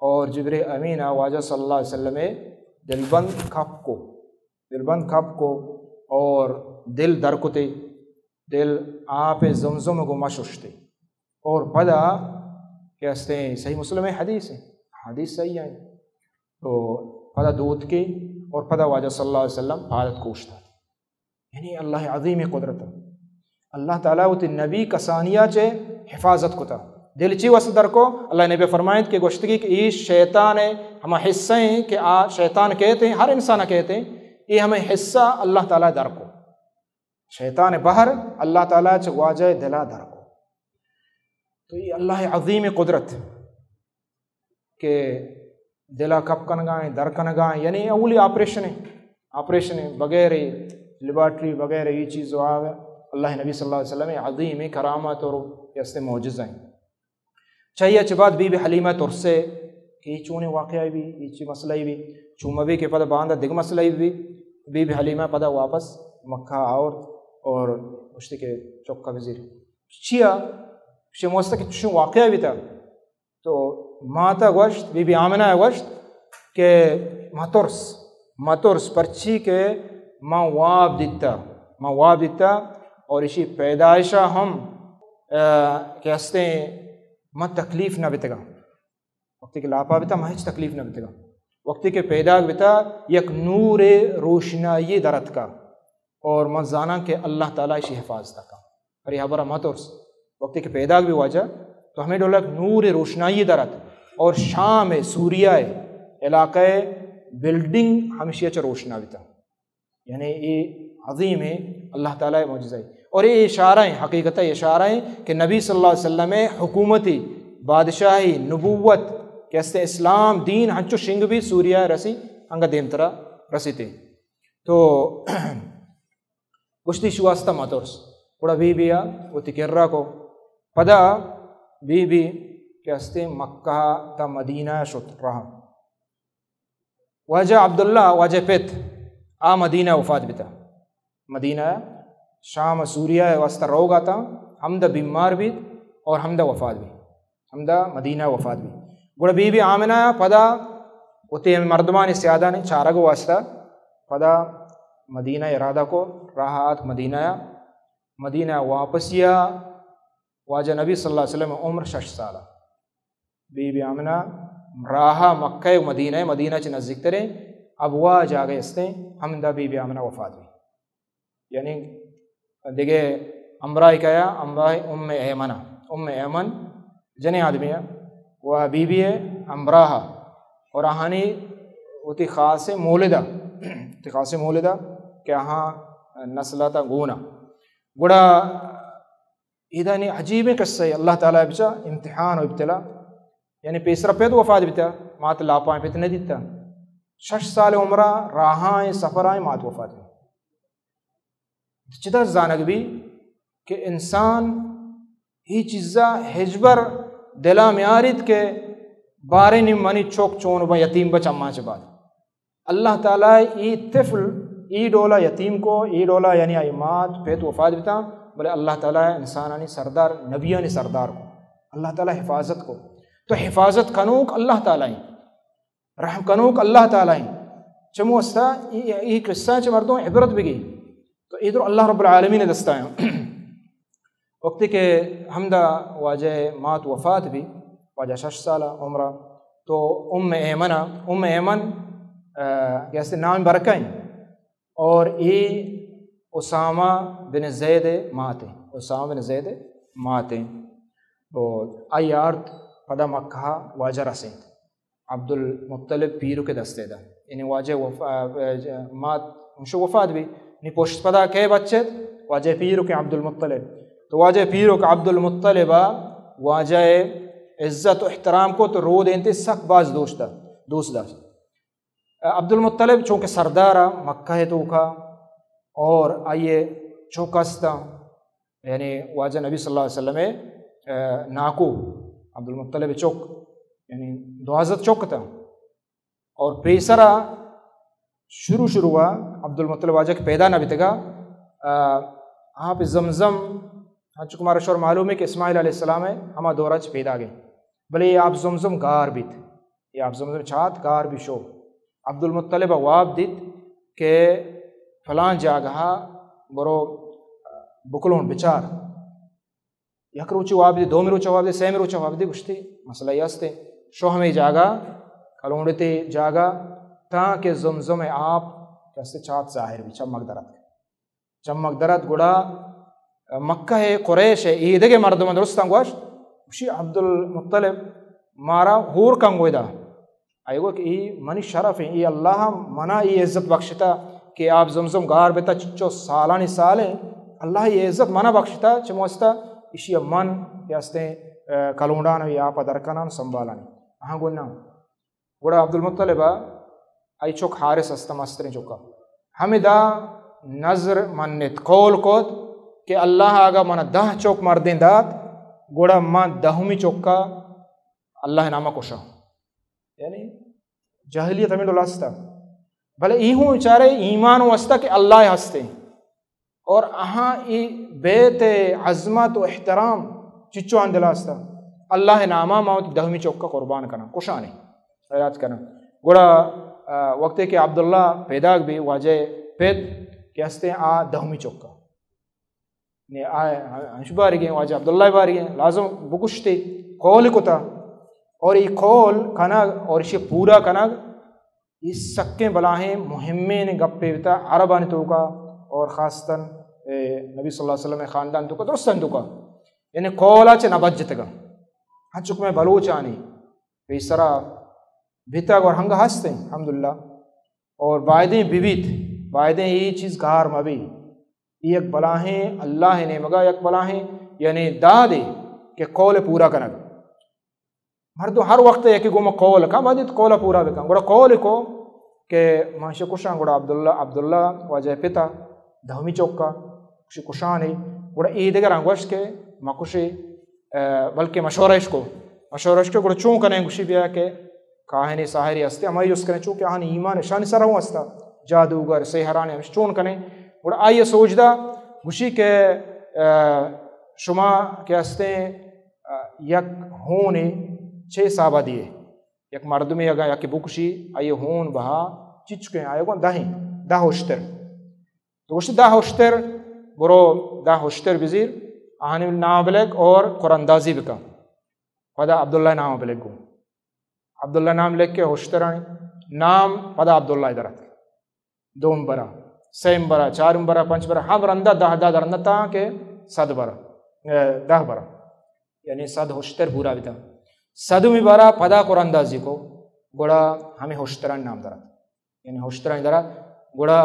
اور جبریل امین واجہ صلی اللہ علیہ وسلم دلبند کھپ کو اور دل درکتے دل آپ زمزم کو مشوشتے اور پدا کہتے ہیں صحیح مسلم حدیث ہے حدیث صحیح ہے تو پدا دودھ کے اور پدا واجہ صلی اللہ علیہ وسلم حالت کوشتا یعنی اللہ عظیم قدرت اللہ تعالیٰ وہ نبی کسانیہ چے حفاظت کو تھا دل چی وصدر کو اللہ نبی فرمائد کہ گوشتگی کہ یہ شیطان ہے ہمیں حصہ ہیں کہ شیطان کہتے ہیں ہر انسان کہتے ہیں یہ ہمیں حصہ اللہ تعالیٰ در کو شیطان باہر اللہ تعالیٰ چے واجہ دلا در کو تو یہ اللہ عظیم قدرت کہ دلا کب کنگائیں در کنگائیں یعنی اولی آپریشن بغیر لیبارٹری وغیرہ یہ چیز جو آگا اللہ نبی صلی اللہ علیہ وسلم عظیم کرامت اور یستے معجزہ ہیں چاہیے اچھ بات بی بی حلیمہ ترسے کہ یہ چونے واقعی بھی یہ چی مسئلہ بھی چومہ بھی کہ پدا باندھا دگ مسئلہ بھی بی بی حلیمہ پدا واپس مکہ اور اشتے کے چوکہ وزیر چیا شموستا کہ چون واقعی بھی تھا تو ماتا گوشت بی بی آمنہ گوشت کہ ماترس پرچی کے ماں واب دیتا اور اسی پیدائشہ ہم کہستے ہیں ماں تکلیف نہ بیتے گا وقتی کے لاپا بیتا ماں ہیچ تکلیف نہ بیتے گا وقتی کے پیدا بیتا یک نور روشنائی درت کا اور من زانا کہ اللہ تعالیٰ اسی حفاظت کا اور یہ برا ماتورس وقت کے پیدا بھی واجہ تو ہمیں ڈولک نور روشنائی درت اور شام سوریہ علاقہ بلڈنگ ہمیشہ چا روشنا بھی تھا، یعنی یہ عظیم ہے اللہ تعالیٰ معجزہ اور یہ اشارہ ہیں، حقیقتہ اشارہ ہیں کہ نبی صلی اللہ علیہ وسلم حکومتی بادشاہی نبوت کیسے اسلام دین ہنچو شنگ بھی سوریہ رسی ہنگا دیم طرح رسی تھے تو گشتی شواستا ماتورس بڑا بی بیا وہ تکرہ کو پدا بی کیسے مکہ تا مدینہ شد رہا واجہ عبداللہ واجہ پیت مدینہ وفات بھی تھا، مدینہ شام سوریہ واسطہ روگ آتا ہمدہ بیمار بھی اور ہمدہ وفات بھی، ہمدہ مدینہ وفات بھی گوڑا بی آمنہ پدا اتے مردمان سیادہ نے چارگو واسطہ پدا مدینہ ارادہ کو راہات مدینہ واپسیا واجہ نبی صلی اللہ علیہ وسلم عمر 6 سالہ بی آمنہ راہا مکہ مدینہ چھ نزدیک ترے اب وہ جا گئے استیں ہمدہ بی آمنہ وفات بھی، یعنی دیکھے امرائی کیا امرائی ام ایمن جنے آدمی ہے وہ بی ہے امراہا اور آہانی ہوتی خاص مولدہ کہ ہاں نسلتا گونا گوڑا ایدہ نہیں عجیب قصہ ہے اللہ تعالیٰ بچا امتحان و ابتلا یعنی پیسرہ پہ تو وفات بیتا مات لاپائیں پہ اتنے دیتا 6 سال عمرہ راہائیں سفرائیں مات وفات بھی چدہ زانگ بھی کہ انسان ہی چیزہ حجبر دلا میارید کے بارے منی چوک چون با یتیم بچ اماں چھ بعد اللہ تعالیٰ ای طفل ای ڈولا یتیم کو ای ڈولا یعنی آئیمات پیت وفات بیتا بلے اللہ تعالیٰ انسانانی سردار نبیانی سردار کو اللہ تعالیٰ حفاظت کو تو حفاظت کنوک اللہ تعالیٰ رحم کنوک اللہ تعالیٰ چمو استا ای قصہ چھ مردوں عبرت بھی گئی تو ادھر اللہ رب العالمین دستا ہے وقتی کہ ہمدہ واجہ مات وفات بھی واجہ 6 سالہ عمرہ تو ام ایمن کیسے نام برکائیں اور اسامہ بن زید ماتیں تو آئی آرت پدا مکہ واجہ رسیں عبد المطلب پیرو کے دستے دا یعنی واجہ مات مشو وفات بھی نی پوشت پدا کے بچے واجہ پیرو کے عبد المطلب تو واجہ پیرو کے عبد المطلب واجہ عزت و احترام کو تو رو دینتے سخت باز دوست دا عبد المطلب چونکہ سردارہ مکہ ہے تو کا اور آئیے چوکستا یعنی واجہ نبی صلی اللہ علیہ وسلم ناکو عبد المطلب چوک یعنی دوازت چوک تھا اور پیسرہ شروع ہوا عبد المطلب واجہ کے پیدا نہ بیتے گا آپ زمزم چکہ ہمارا شور معلوم ہے کہ اسماعیل علیہ السلام ہے ہما دورہ چھ پیدا گئے بلے یہ آپ زمزم گار بھی تھے یہ آپ زمزم چھات گار بھی شو عبد المطلب واب دیت کہ فلان جاگہا برو بکلون بچار یک روچی واب دی 2 روچی واب دی 3 روچی واب دی گشتی مسئلہ یہ ہستے شو ہمیں جاگا کلونڈتے جاگا تاکہ زمزم آپ کیسے چات ظاہر بھی چمک درد گڑا مکہ قریش عید کے مردم درستان گوش اسی عبد المطلب مارا ہور کنگوئی دا آئے گو کہ یہ منی شرف ہے یہ اللہ منا یہ عزت بخشتا کہ آپ زمزم گار بیتا چچو سالانی سالیں اللہ یہ عزت منا بخشتا چموستا اسی من یاستے کلونڈان یا آپ درکنان سنبالانی ہاں گونا گوڑا عبد المطلب آئی چوک حارس استا مسترین چوکا ہمیں دا نظر منت قول کوت کہ اللہ آگا منا 10 چوک مردین دات گوڑا من 10ویں چوکا اللہ نامہ کشا یعنی جاہلیت ہمیں دلاستا بھلے ایہوں اچارے ایمان واسطہ کہ اللہ ہستے اور اہاں ای بیت عظمت و احترام چچو آن دلاستا اللہ نامہ موت 10ویں چوکا قربان کرنا کشانے خیرات کرنا گوڑا وقت کہ عبداللہ پیداگ بھی واجہ پید کہ ہستے 10ویں چوکا ہنش باری گئے واجہ عبداللہ باری گئے لازم بکشتے قول کو تھا اور یہ قول کنگ اور اسے پورا کنگ یہ سکیں بلاہیں مہمین گپے بیتا عربانی تو کا اور خاصتاً نبی صلی اللہ علیہ وسلم خاندان تو کا درستن تو کا یعنی کولا چ نبجت گا ہاں چک میں بلوچانی پیسرا بھیتا اور ہنگا ہنستے ہیں الحمدللہ اور بائدیں بیویت بائدیں یہ چیز کار مبی یک بلاہیں اللہ نے مگا یک بلاہیں یعنی دا دے کہ قول پورا کنگ مردو ہر وقت یکی گو میں قول کا مدد قول پورا بکن گوڑا قول کو کہ ماشا کشان گوڑا عبداللہ واجہ پتا دھومی چوکا کشی کشانی گوڑا ای دیگر انگوش کے ما کشی بلکہ مشورش کو گوڑا چون کنے گوشی بیا کہ کاہنی ساہری ہستے ہماری اس کنے چون کہ آہنی ایمان شانی سرہوں ہستا جادوگر سحرانی ہمش چون کنے گوڑا آئیے سوچ دا گوشی کہ شما کہ ہستے یک ہونی 6 سابہ دیے یک مردمی اگا یکی بکشی آئیے ہون بہا چچکے آئے گو دہ ہوشتر تو گوشتی دہ ہوشتر برو دہ ہوشتر بزیر آہنی نام بلک اور قراندازی بکا پدا عبداللہ نام بلک گو عبداللہ نام لکھ کے ہوشتر آنی نام پدا عبداللہ درت 2 برا 3 برا 4 برا 5 برا ہم رندہ 10 درندہ تا کہ 100 برا 10 برا یعنی 100 ہوشتر پورا بیتا 100 برا پدا قراندازی کو گوڑا ہمیں ہوشتران نام درت یعنی ہوشتران درت گوڑا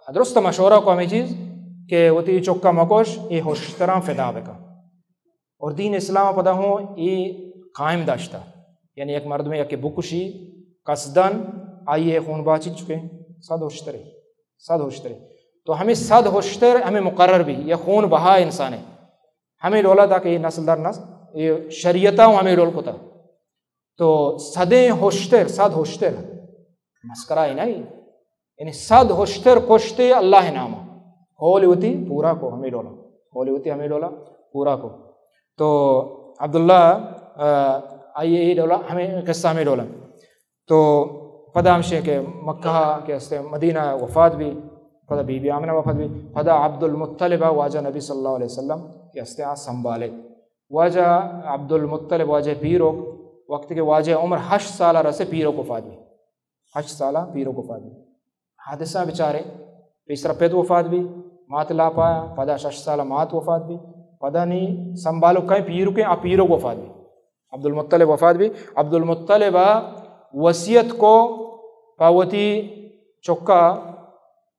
درست مشورہ کو ہمیں چیز کہ وہ تی چکا مکوش یہ ہوشتران فدا بکا اور دین اسلام پدا ہوں یہ قائم داشتا یعنی ایک مرد میں یک بکشی قصدن آئیے خون باچی چکے 100 ہوشترے تو ہمیں 100 ہوشتر ہمیں مقرر بھی یہ خون بہا انسان ہے ہمیں ڈولا تھا کہ یہ نسل در نسل یہ شریعتہ ہمیں ڈول کو تھا تو 100 ہوشتر مسکرہ ہی نہیں یعنی 100 ہوشتر کشتے اللہ نامہ ہولی ہوتی پورا کو ہمیں ڈولا پورا کو تو عبداللہ آئیے یہ ڈولا ہمیں قصہ ہمیں ڈولا تو پدا ہمشے کہ مکہ کے ہستے مدینہ وفات بھی پدا بی بی آمنہ وفات بھی پدا عبد المطلب واجہ نبی صلی اللہ علیہ وسلم کے ہستے آج سنبھالے واجہ عبد المطلب واجہ پیرو وقت کے واجہ عمر 8 سالہ رسے پیرو کو فات بھی 8 سالہ پیرو کو فات بھی حادثہ بچارے پیسرا پید وفات بھی مات لا پایا پدا 6 سالہ مات وفات بھی پدا نہیں سنبھالو کہیں پیرو کے پیرو کو وفات بھی عبد المطلب وفات بھی عبد المطلب وصیت کو پاوتی چکا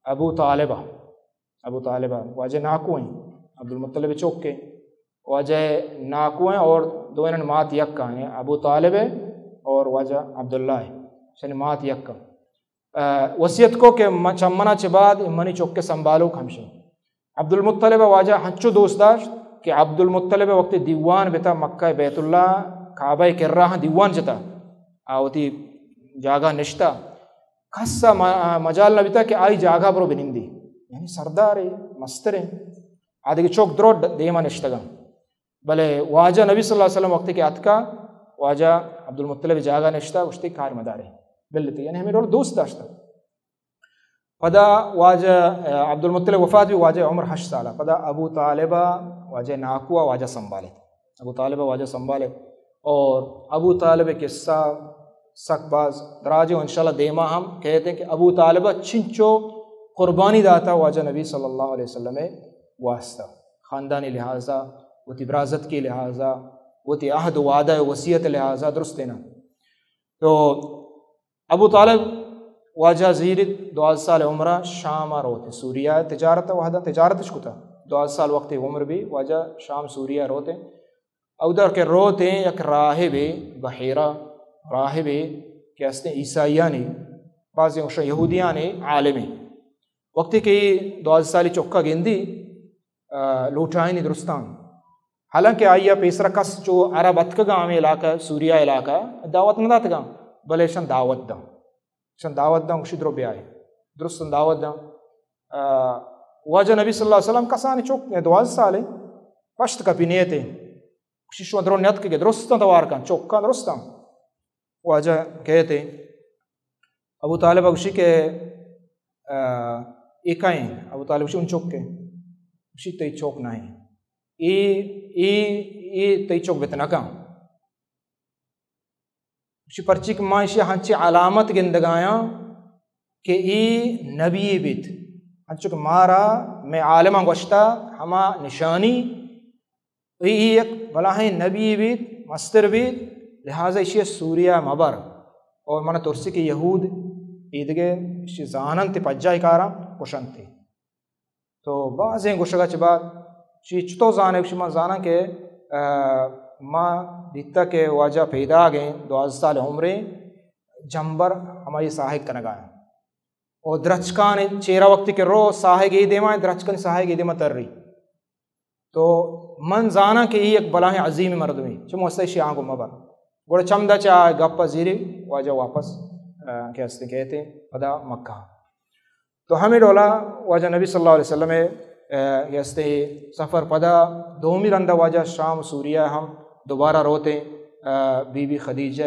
ابو طالبہ واجہ ناکو ہیں عبد المطلب چوک کے واجہ ناکو ہیں اور دو انہوں مات یک کا ہیں ابو طالب اور واجہ عبداللہ ہے یعنی مات یک کا وصیت کو کہ چمنا چھ بعد منی چوک کے سنبھالو کھمشے عبد المطلب واجہ ہنچو دوست داشت کہ عبد المطلب وقت دیوان بیتا مکہ بیت اللہ کعبہ کر رہا دیوان جتا آوتی جاگہ نشتا کسا مجال نبیتا کہ آئی جاگہ برو بنندی یعنی سردار مستر آدھے چوک درو دیما نشتگا بلے واجہ نبی صلی اللہ علیہ وسلم وقت کے اتکا واجہ عبد المطلب جاگہ نشتا گشتی کار مدارے بلتی یعنی ہمیں رول دوست داشتا پدا واجہ عبد المطلب وفات بھی واجہ عمر 8 سالہ پدا ابو طالبہ واجہ ناکوا واجہ سنبھالے اور ابو طالب قصہ سک باز دراجے انشاءاللہ دیما ہم کہتے ہیں کہ ابو طالبہ چنچو قربانی داتا واجہ نبی صلی اللہ علیہ وسلم واسطہ خاندانی لحاظہ وہ تی برازت کی لحاظہ وہ تی عہد وعدہ وصیت لحاظہ درست دینا تو ابو طالب واجہ زیرت 2 سال عمرہ شام روتے سوریہ تجارت وحدہ تجارت شکتا 2 سال وقت عمر بھی واجہ شام سوریہ روتے ادھر کے روتے یک راہب بحیرہ راہب کہ ہستے عیسائیانی بعض یہودیانی عالمی وقتی کہ 2 سالی چکا گندی لوٹائنی درستان حالانکہ آئیا پیسرا کس جو عرب اتکگا ہمیں علاقہ سوریہ علاقہ دعوت نہ داتگا بلے شن دعوت دا کشی درو بی آئے درستان دعوت دا واجہ نبی صلی اللہ علیہ وسلم کسانی چوک 2 سالے پشت کا پینیتے کشی شو درو نیت کے درستان دوار کن چوکا درستان واجہ کہتے ابو طالب اگشی کے ایکائیں ابو طالب اگشی ان چوک کے اگشی تی چوک نہ ہیں ای تی چوک بیتنا کام اگشی پرچی کہ ماں اسی ہنچی علامت گندگایاں کہ ای نبی بیت چونکہ مارا میں عالمہ گوشتا ہما نشانی ایک بلاہیں نبی بیت مستر بیت لہٰذا اشی سوریہ مبر اور من ترسی کی یہود عیدگے اشی زانن تی پجائی کارا کشن تھی تو بعضیں گوشگا چھ بعد چیچتو زانے کشی من زانا کہ ما دیتا کہ واجہ پیدا گئیں 12 سال عمریں جنبر ہماری ساہک کنگایا اور درچکان چیرا وقتی کہ رو ساہگ ای دیما درچکان ساہگ ای دیما تر رہی تو من زانا کہ یہ ایک بلاہیں عظیم مردمی چھ موسیقی آنگو مبر گوڑا چمدہ چاہ گپا زیری واجہ واپس کہتے ہیں پدا مکہ تو ہمیں ڈولا واجہ نبی صلی اللہ علیہ وسلم کہتے سفر پدا دومی رندہ واجہ شام سوریہ ہم دوبارہ روتے بی بی خدیجہ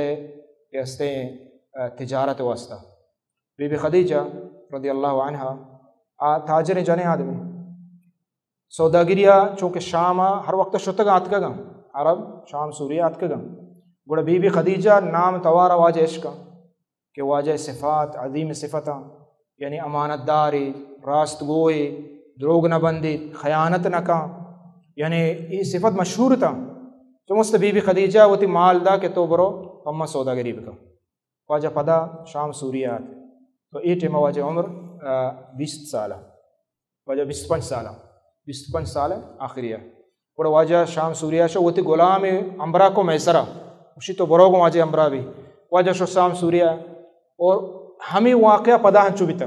کہتے تجارت واسطہ بی بی خدیجہ رضی اللہ عنہ تاجر جانے آدمی سوداگریہ چونکہ شام ہر وقت شتگا آتکا گا عرب شام سوریہ آتکا گا گوڑا بی بی خدیجہ نام توارا واجہ عشقہ کہ واجہ صفات عظیم صفتاں یعنی امانت داری راست گوئی دروگ نہ بندی خیانت نہ کا یعنی یہ صفت مشہور تھا تو مست بی بی خدیجہ وہ تی مال دا کہ تو برو اما سوداگری بکا واجہ پدا شام سوریہ آتے تو یہ ٹیمہ واجہ عمر 20 سالہ واجہ 25 سالہ 25 سال آخریہ اور واجہ شام سوریہ شو وہ تی غلام امبرا کو میسرہ اسی تو برو کو واجہ امبرا بھی واجہ شو شام سوریہ اور ہمیں واقعہ پدا ہنچو بیتا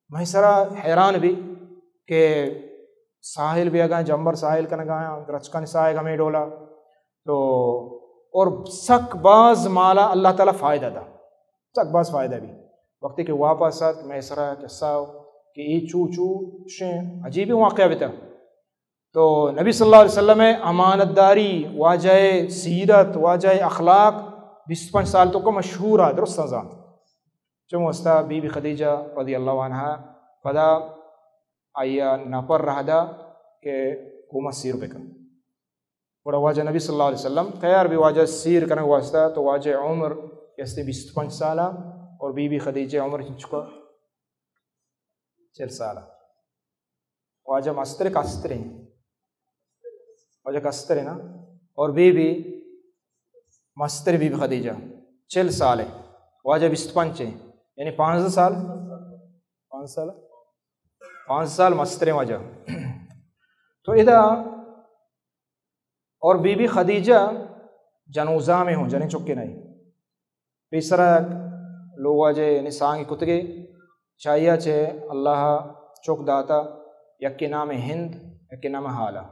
میسرہ حیران بھی کہ ساحل بھی اگاں جنبر ساحل کا نگایا رچکن ساحل ہمیں ڈولا تو اور سک باز مالا اللہ تعالیٰ فائدہ دا سک باز فائدہ بھی وقتی کہ واپس آت میسرہ کساو کہ یہ چو شیں عجیبی واقعہ بیتا تو نبی صلی اللہ علیہ وسلم امانت داری واجہ سیرت واجہ اخلاق 25 سال تو کو مشہور ہے درست نظام چون وستا بی بی خدیجہ رضی اللہ عنہ پدا آیا ناپر رہ دا کہ کومہ سیر بکن اور واجہ نبی صلی اللہ علیہ وسلم خیر بھی واجہ سیر کرنے واسطہ تو واجہ عمر کہتے 25 سالہ اور بی بی خدیجہ عمر چکا 40 سالہ واجہ مستر کستر ہیں واجہ کستر ہے نا اور بی بی مستر بی بی خدیجہ 40 سال ہے واجہ 25 ہیں یعنی 5 سال 5 سال مستر واجہ تو ادھا اور بی بی خدیجہ جنوزہ میں ہوں جنیں چکے نہیں پیسرہ لوگ واجہ یعنی سانگی کتگے چاہیہ چھے اللہ چک داتا یکی نام ہند یکی نام حالا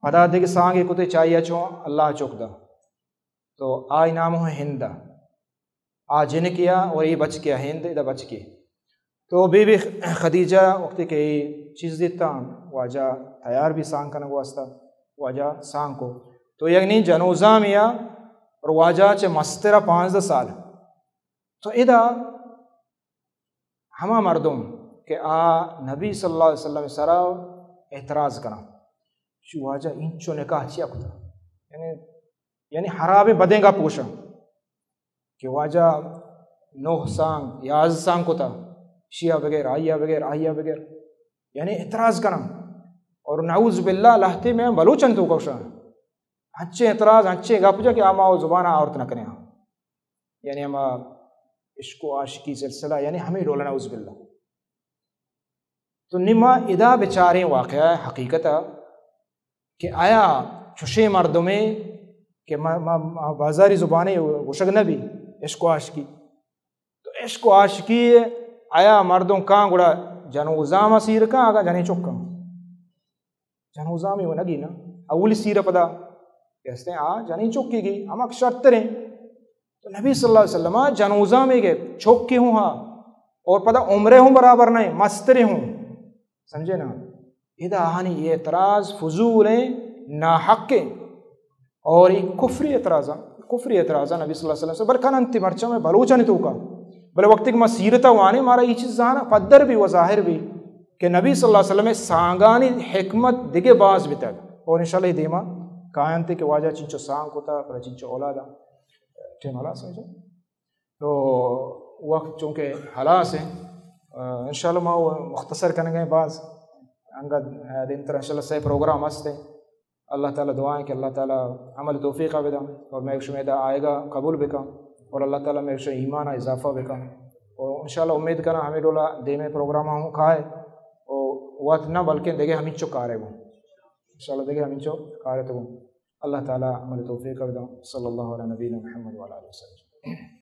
پدا دے کہ سانگی کتے چاہیہ چھو اللہ چک دا تو آئی نام ہوں ہندہ آ جن کیا اور یہ بچ کیا ہند ادھا بچ کی تو بی بی خدیجہ وقتی کہ یہ چیز دیتا واجہ تیار بھی سانگ کرنے واسطہ واجہ سانگ کو تو یعنی جنوزہ میا اور واجہ چے مسترہ 15 سال تو ادھا ہما مردم کہ نبی صلی اللہ علیہ وسلم سرا اعتراض کرنا شو واجہ انچو نکاح چیا کتا یعنی حرابے بدیں گا پوشا کہ واجہ 9 سانگ 11 سانگ کتا شیعہ بغیر آئیہ بغیر یعنی اعتراض کرنا اور نعوذ باللہ لہتے میں بلوچن تو کوشا اچھے اعتراض اچھے گا پوچھا کہ آما وہ زبانہ عورت نہ کریں یعنی ہما عشق و عاشقی سلسلہ یعنی ہمیں ڈولا نعوذ باللہ تو نما ادا بیچاریں واقعہ حقیقت کہ آیا چھوشے مردمیں کہ بازاری زبانیں گوشگ نبی عشق و عاشقی تو عشق و عاشقی آیا مردوں کہاں گوڑا جنوزامہ سیر کہاں آگا جنے چکا جنوزامی وہ نگی نا اولی سیر پدا کہتے ہیں جنے چکی گی ہم اکشر تریں تو نبی صلی اللہ علیہ وسلم جنوزامی گئے چھوکی ہوں اور پدا عمرے ہوں برابر نہیں مسترے ہوں سمجھے نا ادھا آہانی یہ اعتراض فضول ہیں ناحق ہیں اور یہ کفری اعتراضہ نبی صلی اللہ علیہ وسلم سے بلکہ انتی مرچہ میں بلوچہ نہیں تو کا بلے وقت کہ میں سیرتہ وانے مارا یہ چیز زانا پدر بھی و ظاہر بھی کہ نبی صلی اللہ علیہ وسلم سانگانی حکمت دیگے باز بھی تک اور انشاءاللہ دیما قائم تھے کہ واجہ چنچو سانگ ہوتا پر چنچو اولادا ٹھین حلاس سمجھو تو وقت چونکہ حلاس ہیں انشاءاللہ ما مختصر کریں گے بعض انگد دین طرح انشاءاللہ صحیح پروگرام ہستے اللہ تعالیٰ دعائیں کہ اللہ تعالیٰ عمل توفیق بدا اور میں شمیدہ آئے گا قبول بکا اور اللہ تعالیٰ میں ایمان اضافہ بکا اور انشاءاللہ امید کرنا ہمیں ڈولا دے میں پروگرام ہوں کھائے اور وقت نہ بلکہ دیکھے ہمیں چو کارے ہوں انشاءاللہ دیکھے ہمیں چو کارے تو اللہ تعالیٰ عمل توفیق بدا صلی اللہ علیہ نبینا محمد وعلیہ وسلم.